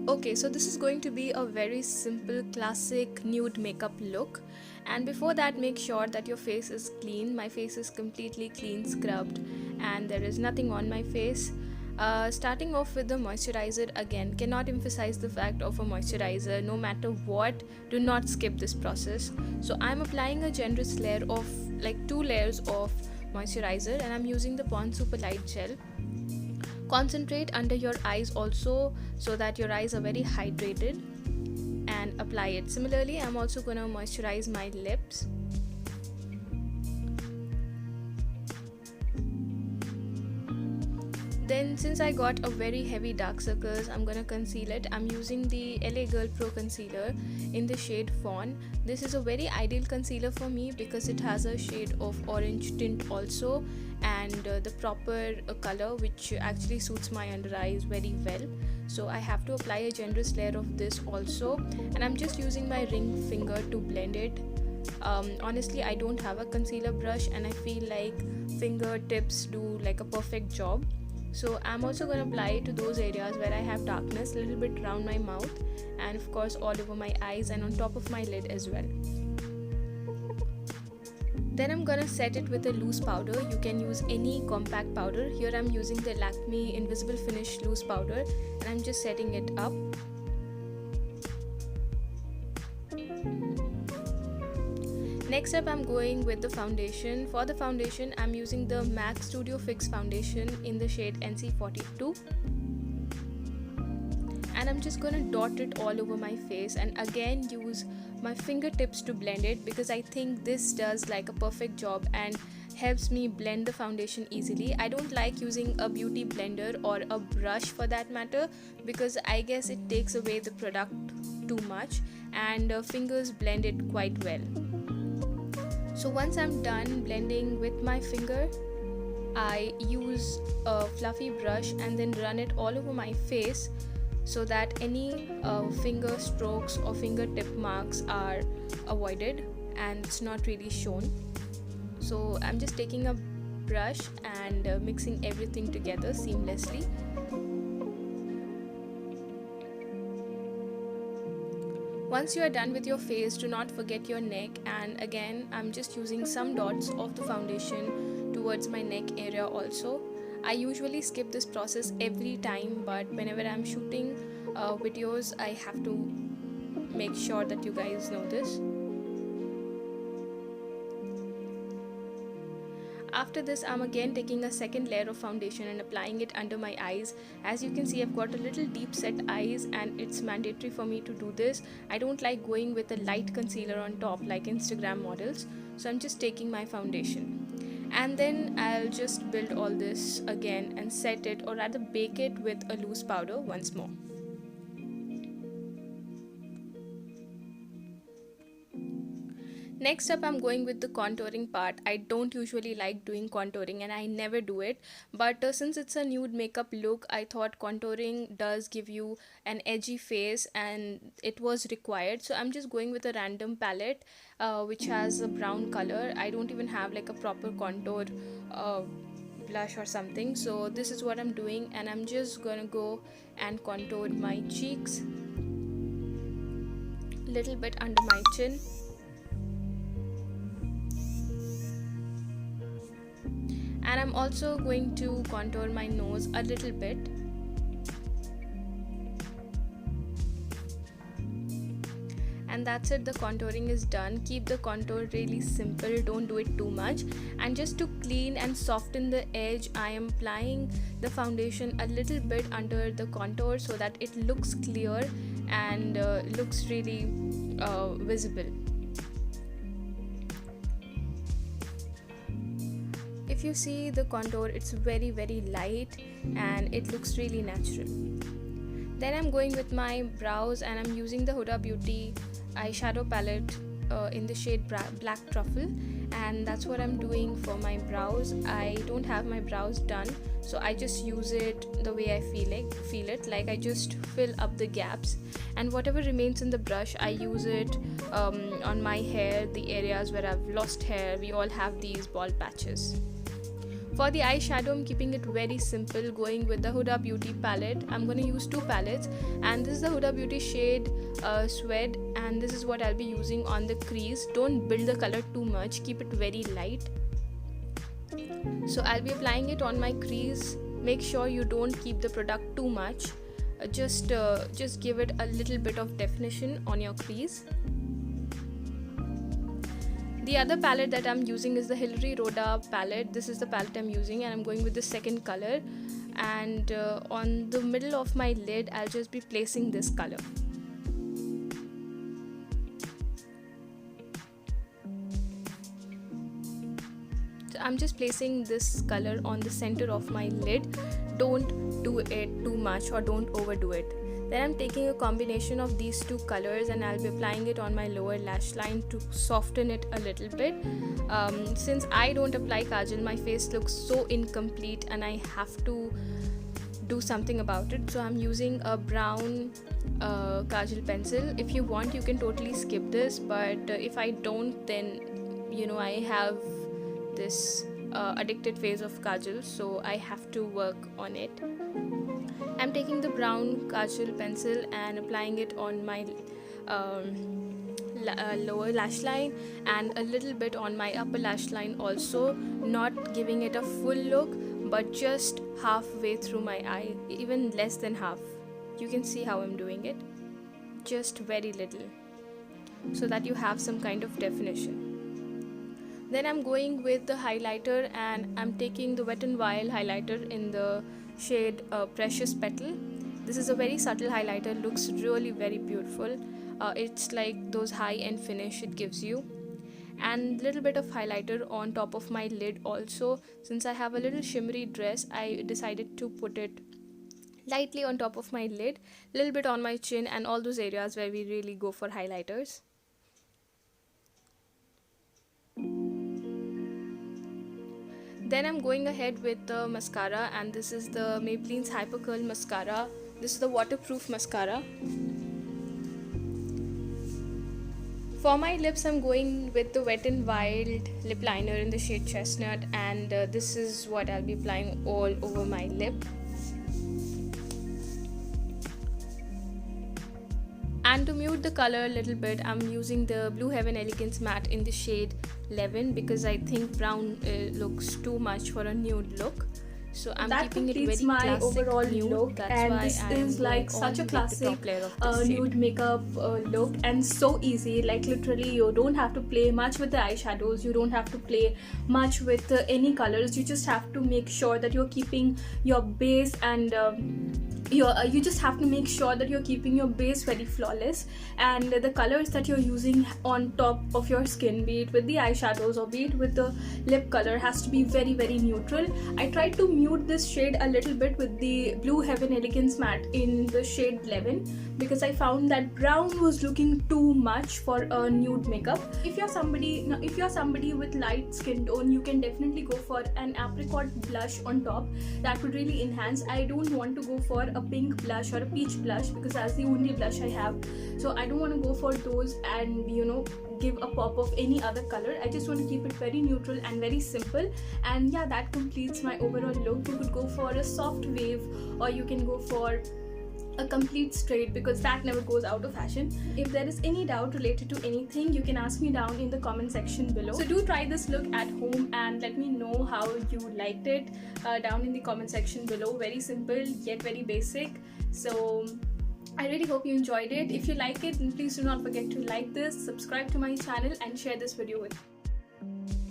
Okay, so this is going to be a very simple classic nude makeup look. And before that, make sure that your face is clean. My face is completely clean, scrubbed, and there is nothing on my face. Starting off with the moisturizer again, cannot emphasize the fact of a moisturizer. No matter what, do not skip this process. So I'm applying a generous layer of like 2 layers of moisturizer, and I'm using the Pond Super Light Gel. Concentrate under your eyes also so that your eyes are very hydrated, and apply it. Similarly, I'm also going to moisturize my lips. Then since I got a very heavy dark circles, I'm gonna conceal it. I'm using the LA Girl Pro Concealer in the shade Fawn. This is a very ideal concealer for me because it has a shade of orange tint also, and the proper color which actually suits my under eyes very well. So I have to apply a generous layer of this also, and I'm just using my ring finger to blend it. Honestly, I don't have a concealer brush, and I feel like fingertips do like a perfect job. So I'm also going to apply it to those areas where I have darkness, a little bit around my mouth, and of course all over my eyes and on top of my lid as well. Then I'm gonna set it with a loose powder. You can use any compact powder. Here I'm using the Lakme Invisible Finish loose powder, and I'm just setting it up. Next up, I'm going with the foundation. For the foundation, I'm using the MAC Studio Fix foundation in the shade NC42. And I'm just going to dot it all over my face, and again use my fingertips to blend it because I think this does like a perfect job and helps me blend the foundation easily. I don't like using a beauty blender or a brush for that matter because I guess it takes away the product too much, and fingers blend it quite well. So once I'm done blending with my finger, I use a fluffy brush and then run it all over my face so that any finger strokes or fingertip marks are avoided and it's not really shown. So I'm just taking a brush and mixing everything together seamlessly. Once you are done with your face, do not forget your neck, and again I'm just using some dots of the foundation towards my neck area also. I usually skip this process every time, but whenever I'm shooting videos I have to make sure that you guys know this. After this, I'm again taking a second layer of foundation and applying it under my eyes. As you can see, I've got a little deep set eyes and it's mandatory for me to do this. I don't like going with a light concealer on top like Instagram models. So I'm just taking my foundation. And then I'll just build all this again and set it, or rather bake it with a loose powder once more. Next up, I'm going with the contouring part. I don't usually like doing contouring and I never do it, but since it's a nude makeup look, I thought contouring does give you an edgy face and it was required. So I'm just going with a random palette which has a brown color. I don't even have like a proper contour blush or something. So this is what I'm doing, and I'm just gonna go and contour my cheeks, little bit under my chin. And I'm also going to contour my nose a little bit. And that's it, the contouring is done. Keep the contour really simple, don't do it too much. And just to clean and soften the edge, I am applying the foundation a little bit under the contour so that it looks clear and looks really visible. If you see the contour, it's very light and it looks really natural. Then I'm going with my brows, and I'm using the Huda Beauty eyeshadow palette in the shade Black Truffle, and that's what I'm doing for my brows. I don't have my brows done, so I just use it the way I feel it. Like I just fill up the gaps, and whatever remains in the brush I use it on my hair, the areas where I've lost hair. We all have these bald patches. For the eyeshadow, I'm keeping it very simple, going with the Huda Beauty palette. I'm going to use two palettes, and this is the Huda Beauty shade Suede, and this is what I'll be using on the crease. Don't build the color too much, keep it very light. So I'll be applying it on my crease. Make sure you don't keep the product too much. Just give it a little bit of definition on your crease. The other palette that I'm using is the Hilary Rhoda palette. This is the palette I'm using, and I'm going with the second color. And on the middle of my lid, I'll just be placing this color. So I'm just placing this color on the center of my lid. Don't do it too much or don't overdo it. Then I'm taking a combination of these two colors and I'll be applying it on my lower lash line to soften it a little bit. Since I don't apply kajal, my face looks so incomplete and I have to do something about it. So I'm using a brown kajal pencil. If you want, you can totally skip this, but if I don't, then I have this addicted phase of kajal, so I have to work on it. I'm taking the brown kajal pencil and applying it on my lower lash line and a little bit on my upper lash line also, not giving it a full look but just halfway through my eye, even less than half. You can see how I'm doing it, just very little, so that you have some kind of definition. Then I'm going with the highlighter and I'm taking the Wet n Wild highlighter in the shade Precious Petal. This is a very subtle highlighter, looks really very beautiful. It's like those high-end finish it gives you. And little bit of highlighter on top of my lid also. Since I have a little shimmery dress, I decided to put it lightly on top of my lid, little bit on my chin and all those areas where we really go for highlighters. Then I'm going ahead with the mascara, and this is the Maybelline's Hyper Curl Mascara. This is the waterproof mascara. For my lips, I'm going with the Wet n Wild lip liner in the shade Chestnut, and this is what I'll be applying all over my lip. And to mute the color a little bit, I'm using the Blue Heaven Elegance Matte in the shade 11 because I think brown looks too much for a nude look. So I'm keeping it very classic my overall nude. look. That's and why this I'm is like such a classic nude makeup look, and so easy. Like literally you don't have to play much with the eyeshadows, you don't have to play much with any colors. You just have to make sure that you're keeping your base and you just have to make sure that you're keeping your base very flawless, and the colors that you're using on top of your skin, be it with the eyeshadows or be it with the lip color, has to be very very neutral. I tried to mute this shade a little bit with the Blue Heaven Elegance Matte in the shade 11 because I found that brown was looking too much for a nude makeup. If you're somebody with light skin tone, you can definitely go for an apricot blush on top. That would really enhance. I don't want to go for a pink blush or a peach blush because that's the only blush I have, so I don't want to go for those and give a pop of any other color. I just want to keep it very neutral and very simple, and yeah, that completes my overall look. You could go for a soft wave or you can go for a complete straight because that never goes out of fashion. If there is any doubt related to anything, you can ask me down in the comment section below. So do try this look at home and let me know how you liked it down in the comment section below. Very simple yet very basic. So I really hope you enjoyed it. If you like it, then please do not forget to like this, subscribe to my channel and share this video with me.